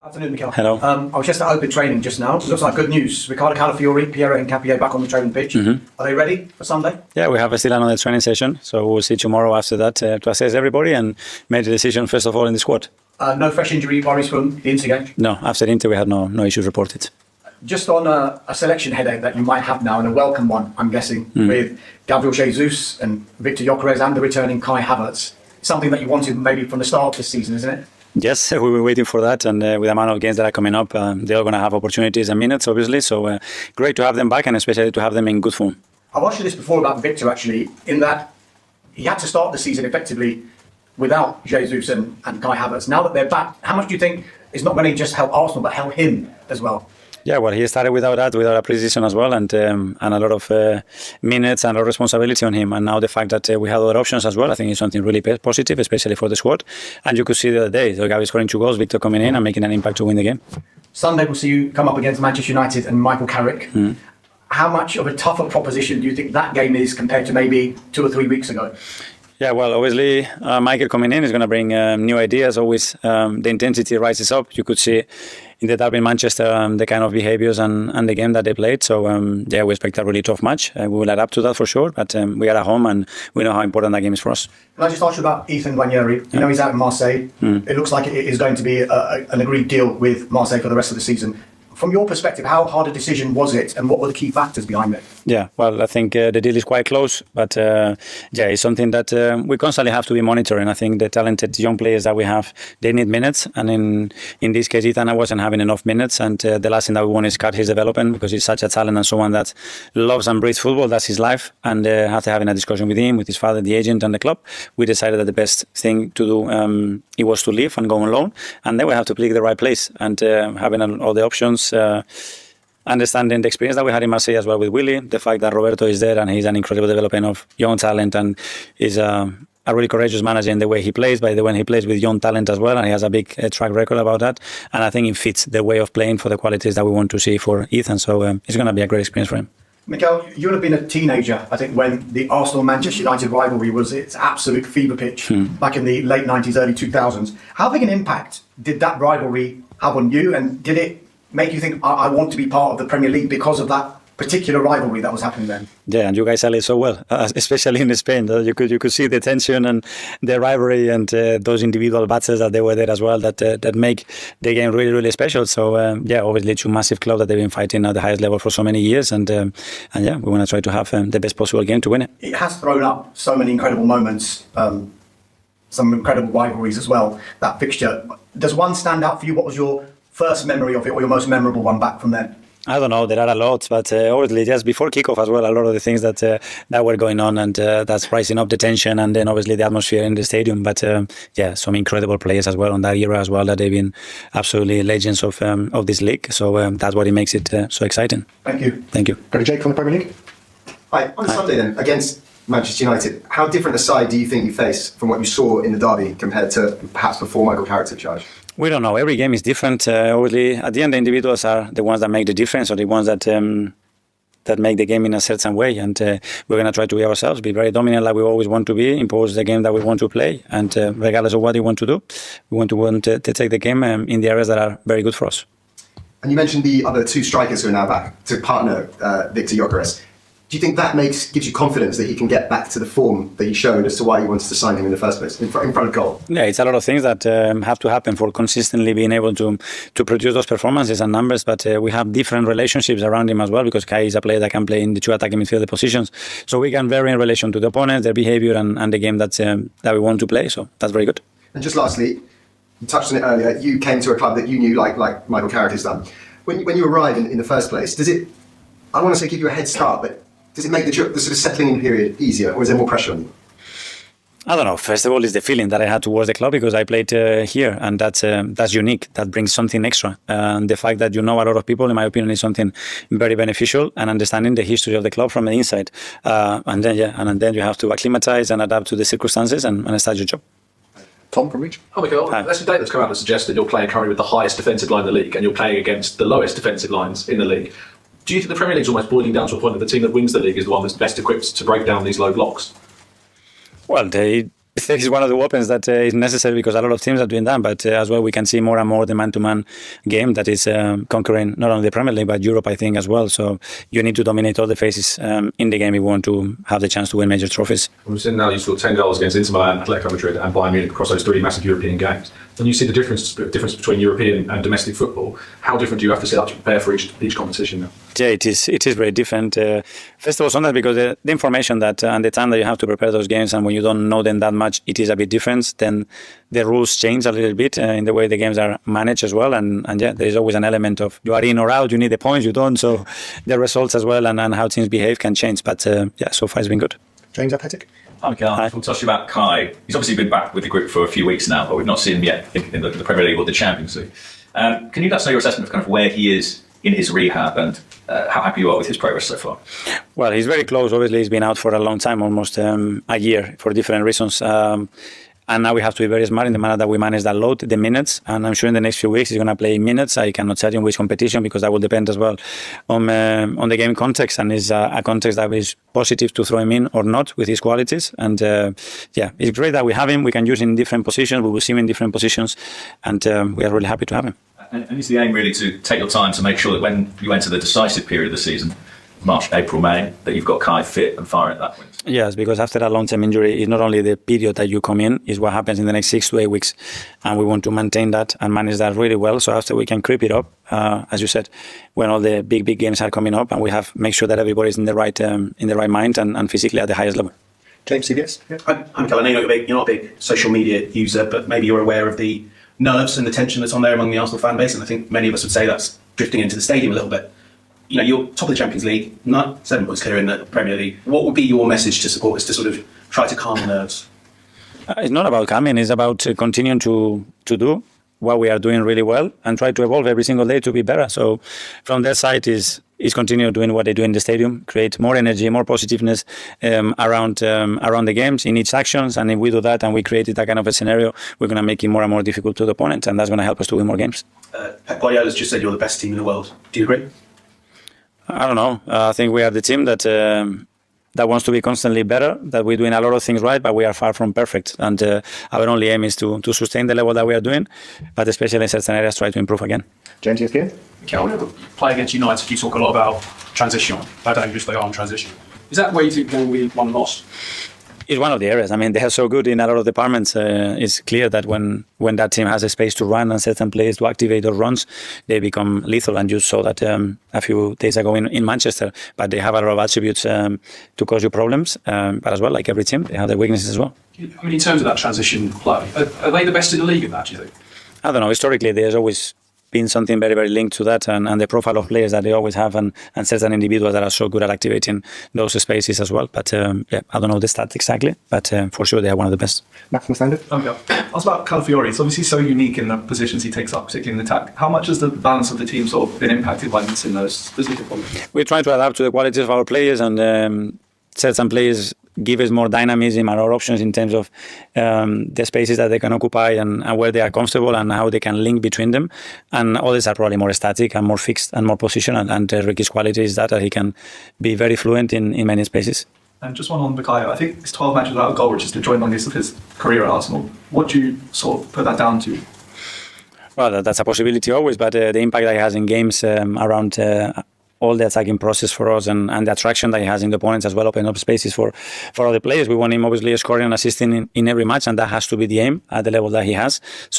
Afternoon, Mikel. Hello. I was just at open training just now. It looks like good news. Ricardo Calafiori, Piero and Capier back on the training pitch. Are they ready for Sunday? Yeah, we have still another training session, so we'll see tomorrow after that to assess everybody and make the decision first of all in the squad. No fresh injury worries from the Inter game? No, after the Inter we had no issues reported. Just on a selection headache that you might have now, and a welcome one, I'm guessing, with Gabriel Jesus and Victor Gyökeres and the returning Kai Havertz. Something that you wanted maybe from the start of this season, isn't it? Yes, we were waiting for that, and with the amount of games that are coming up, they're all going to have opportunities and minutes, obviously, so great to have them back, and especially to have them in good form. I've asked you this before about Victor, actually, in that he had to start the season effectively without Jesus and Kai Havertz. Now that they're back, how much do you think is not going to just help Arsenal, but help him as well? Yeah, well, he started without a pre-season as well, and a lot of minutes and a lot of responsibility on him. And now the fact that we have other options as well, I think is something really positive, especially for the squad. And you could see the other day, so Gavi scoring 2 goals, Victor coming in and making an impact to win the game. Sunday we'll see you come up against Manchester United and Michael Carrick. How much of a tougher proposition do you think that game is compared to maybe 2 or 3 weeks ago? Yeah, well, obviously, Michael coming in is going to bring new ideas. Always the intensity rises up. You could see in the derby in Manchester the kind of behaviours and the game that they played. So, yeah, we expect a really tough match. We will adapt to that for sure. But we are at home and we know how important that game is for us. Can I just ask you about Ethan Guarnieri? You know he's out in Marseille. It looks like it is going to be an agreed deal with Marseille for the rest of the season. From your perspective, how hard a decision was it and what were the key factors behind it? Yeah, well, I think the deal is quite close, but yeah, it's something that we constantly have to be monitoring. I think the talented young players that we have, they need minutes, and in this case, Ethan wasn't having enough minutes, and the last thing that we want is cut his development because he's such a talent and someone that loves and breathes football. That's his life, and after having a discussion with him, with his father, the agent, and the club, we decided that the best thing to do it was to leave and go on loan, and then we have to pick the right place, and having all the options. Understanding the experience that we had in Marseille as well with Willy, the fact that Roberto is there and he's an incredible development of young talent and is a really courageous manager in the way he plays, by the way he plays with young talent as well, and he has a big track record about that, and I think it fits the way of playing for the qualities that we want to see for Ethan, so it's going to be a great experience for him. Mikel, you would have been a teenager, I think, when the Arsenal-Manchester United rivalry was its absolute fever pitch back in the late 90s, early 2000s. How big an impact did that rivalry have on you, and did it make you think, I want to be part of the Premier League because of that particular rivalry that was happening then? Yeah, and you guys sell it so well, especially in Spain. You could see the tension and the rivalry and those individual battles that they were there as well that make the game really, really special. So yeah, obviously 2 massive clubs that they've been fighting at the highest level for so many years, and yeah, we want to try to have the best possible game to win it. It has thrown up so many incredible moments, some incredible rivalries as well, that fixture. Does one stand out for you? What was your first memory of it, or your most memorable one back from then? I don't know, there are a lot, but obviously just before kickoff as well, a lot of the things that were going on, and that's rising up the tension, and then obviously the atmosphere in the stadium. But yeah, some incredible players as well on that era as well, that they've been absolutely legends of this league. So that's what it makes it so exciting. Thank you. Thank you. Go to Jake from the Premier League. Hi. On Sunday then, against Manchester United, how different a side do you think you face from what you saw in the derby compared to perhaps before Michael Carrick took charge? We don't know. Every game is different. Obviously, at the end, the individuals are the ones that make the difference, or the ones that make the game in a certain way. And we're going to try to be ourselves, be very dominant like we always want to be, impose the game that we want to play. And regardless of what we want to do, we want to take the game in the areas that are very good for us. And you mentioned the other 2 strikers who are now back to partner Victor Gyökeres. Do you think that gives you confidence that he can get back to the form that he showed as to why you wanted to sign him in the first place, in front of goal? Yeah, it's a lot of things that have to happen for consistently being able to produce those performances and numbers, but we have different relationships around him as well, because Kai is a player that can play in the 2 attacking midfield positions. So we can vary in relation to the opponent, their behaviour and the game that we want to play, so that's very good. And just lastly, you touched on it earlier, you came to a club that you knew like Michael Carrick has done. When you arrived in the first place, does it, I want to say give you a head start, but does it make the sort of settling in period easier, or is there more pressure on you? I don't know. First of all, it's the feeling that I had towards the club, because I played here, and that's unique. That brings something extra. And the fact that you know a lot of people, in my opinion, is something very beneficial, and understanding the history of the club from the inside. And then you have to acclimatise and adapt to the circumstances and start your job. Tom from Reach. Hi, Mikel. There's a data that's come out that suggests that you're playing currently with the highest defensive line in the league, and you're playing against the lowest defensive lines in the league. Do you think the Premier League's almost boiling down to a point that the team that wins the league is the one that's best equipped to break down these low blocks? Well, that is one of the weapons that is necessary because a lot of teams are doing that. But as well, we can see more and more the man-to-man game that is conquering not only the Premier League but Europe, I think, as well. So you need to dominate all the phases in the game if you want to have the chance to win major trophies. We've seen now you scored 10 goals against Inter Milan, Atletico Madrid, and Bayern Munich across those three massive European games. When you see the difference between European and domestic football, how different do you have to set up to prepare for each competition now? Yeah, it is very different. First of all, sometimes because the information that and the time that you have to prepare those games, and when you don't know them that much, it is a bit different. Then the rules change a little bit in the way the games are managed as well. And yeah, there is always an element of you are in or out, you need the points, you don't. So the results as well and how teams behave can change. But yeah, so far it's been good. James Athletic. Hi, Miguel. I want to ask you about Kai. He's obviously been back with the group for a few weeks now, but we've not seen him yet in the Premier League or the Champions League. Can you let us know your assessment of kind of where he is in his rehab and how happy you are with his progress so far? Well, he's very close. Obviously, he's been out for a long time, almost a year, for different reasons. And now we have to be very smart in the manner that we manage that load, the minutes. And I'm sure in the next few weeks he's going to play minutes. I cannot tell you in which competition because that will depend as well on the game context. And it's a context that is positive to throw him in or not with his qualities. And yeah, it's great that we have him. We can use him in different positions. We will see him in different positions. And we are really happy to have him. And is the aim really to take your time to make sure that when you enter the decisive period of the season, March, April, May, that you've got Kai fit and firing at that point? Yes, because after a long-term injury, it's not only the period that you come in, it's what happens in the next 6 to 8 weeks. And we want to maintain that and manage that really well. So after we can creep it up, as you said, when all the big games are coming up and we have make sure that everybody's in the right mind and physically at the highest level. James CBS. Yeah. I'm Cal. I know you're not a big social media user, but maybe you're aware of the nerves and the tension that's on there among the Arsenal fan base. And I think many of us would say that's drifting into the stadium a little bit. You know, you're top of the Champions League, not 7 points clear in the Premier League. What would be your message to supporters to sort of try to calm the nerves? It's not about calming, it's about continuing to do what we are doing really well and try to evolve every single day to be better. So from their side is continue doing what they do in the stadium, create more energy, more positiveness around the games in each actions. And if we do that and we create that kind of a scenario, we're going to make it more and more difficult to the opponent, and that's going to help us to win more games. Pep Guardiola's just said you're the best team in the world. Do you agree? I don't know. I think we are the team that wants to be constantly better, that we're doing a lot of things right, but we are far from perfect. And our only aim is to sustain the level that we are doing, but especially in certain areas, try to improve again. James ESPN. Kel, whenever you play against United, you talk a lot about transition, how dangerous they are in transition. Is that where you think we won lost? It's one of the areas. I mean, they are so good in a lot of departments. It's clear that when that team has a space to run and certain players to activate those runs, they become lethal. And you saw that a few days ago in Manchester. But they have a lot of attributes to cause you problems. But as well, like every team, they have their weaknesses as well. I mean, in terms of that transition play, are they the best in the league at that, do you think? I don't know. Historically, there's always been something very, very linked to that and the profile of players that they always have and certain individuals that are so good at activating those spaces as well. But yeah, I don't know the stats exactly, but for sure they are one of the best. Maximum Standard. Okay. I was about Calafiori. It's obviously so unique in the positions he takes up, particularly in the attack. How much has the balance of the team sort of been impacted by missing those specific ones? We're trying to adapt to the qualities of our players and certain players give us more dynamism and more options in terms of the spaces that they can occupy and where they are comfortable and how they can link between them. And others are probably more static and more fixed and more positional. And Ricky's quality is that he can be very fluent in many spaces. And just one on Bukayo. I think it's 12 matches without a goal, which is the joint longest of his career at Arsenal. What do you sort of put that down to? Well, that's a possibility always, but the impact that he has in games around all the attacking process for us and the attraction that he has in the opponents as well, open up spaces for other players. We want him obviously scoring and assisting in every match, and that has to be the aim at the level that he has. So